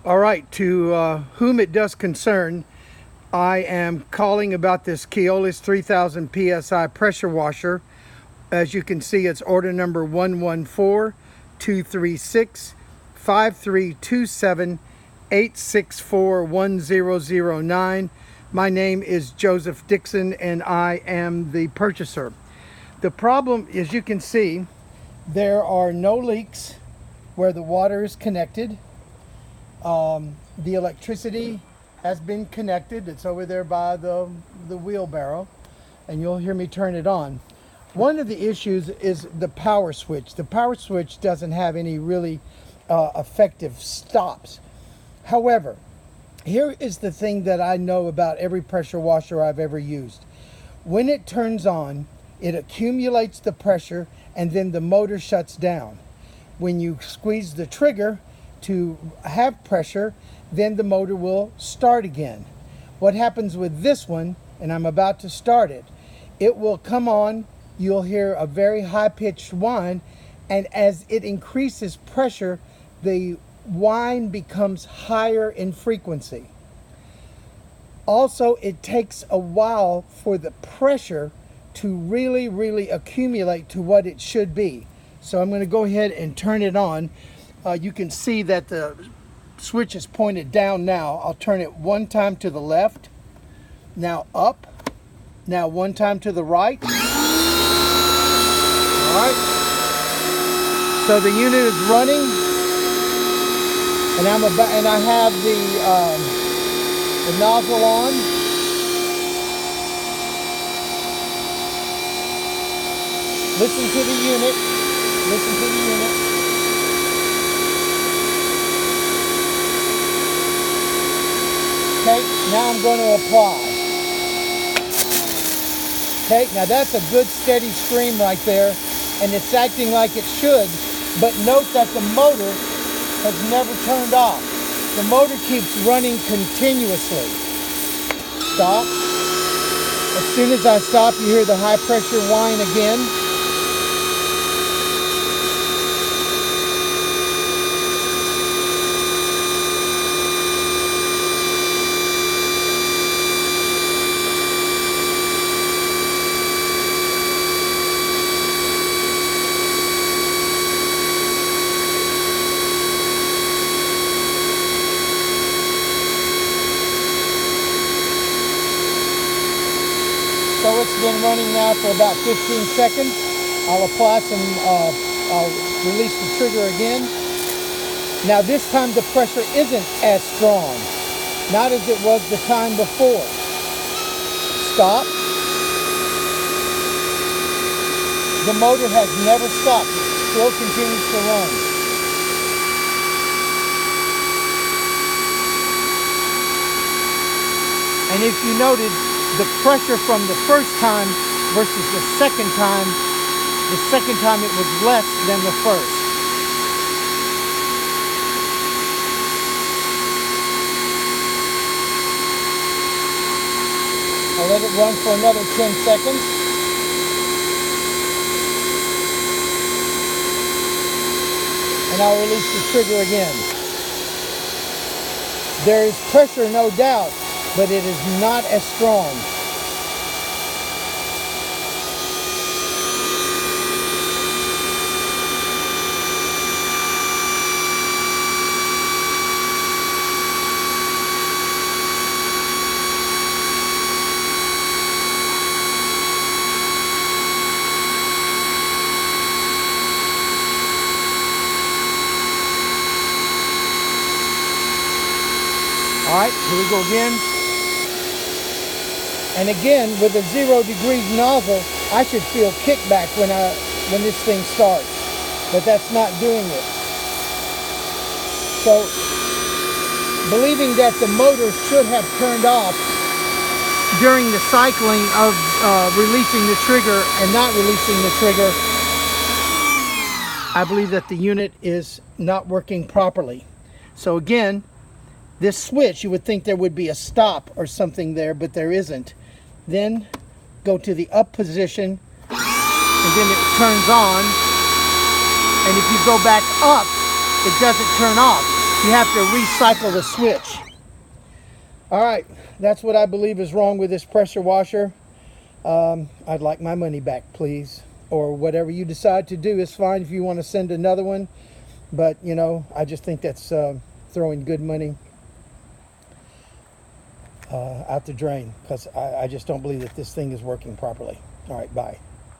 All right, to whom it does concern, I am calling about this Kioles 3000 PSI pressure washer. As you can see, it's order number 114-236-5327-864-1009. My name is Joseph Dixon and I am the purchaser. The problem, as you can see, there are no leaks where the water is connected. The electricity has been connected. It's over there by the wheelbarrow, and you'll hear me turn it on. One of the issues is the power switch. The power switch doesn't have any really effective stops. However, here is the thing that I know about every pressure washer I've ever used. When it turns on, it accumulates the pressure and then the motor shuts down. When you squeeze the trigger to have pressure, then the motor will start again. What happens with this one, and I'm about to start it, it will come on, you'll hear a very high-pitched whine, and as it increases pressure, the whine becomes higher in frequency. Also, it takes a while for the pressure to really accumulate to what it should be. So I'm going to go ahead and turn it on. You can see that the switch is pointed down now. I'll turn it one time to the left, now up, now one time to the right. All right. So the unit is running, and I have the nozzle on. Listen to the unit. Listen to the unit. Okay, now I'm going to apply. Okay, now that's a good steady stream right there, and it's acting like it should, but note that the motor has never turned off. The motor keeps running continuously. Stop. As soon as I stop, you hear the high pressure whine again. So it's been running now for about 15 seconds. I'll apply I'll release the trigger again. Now this time the pressure isn't as strong, not as it was the time before. Stop. The motor has never stopped. It still continues to run. And if you noted, the pressure from the first time versus the second time it was less than the first. I'll let it run for another 10 seconds. And I'll release the trigger again. There is pressure, no doubt, but it is not as strong. All right, here we go again. And again, with a 0 degrees nozzle, I should feel kickback when this thing starts, but that's not doing it. So, believing that the motor should have turned off during the cycling of releasing the trigger and not releasing the trigger, I believe that the unit is not working properly. So again, this switch, you would think there would be a stop or something there, but there isn't. Then go to the up position, and then it turns on. And if you go back up, it doesn't turn off. You have to recycle the switch. All right, that's what I believe is wrong with this pressure washer. I'd like my money back, please. Or whatever you decide to do is fine if you want to send another one. But, you know, I just think that's throwing good money out the drain, because I just don't believe that this thing is working properly. All right, bye.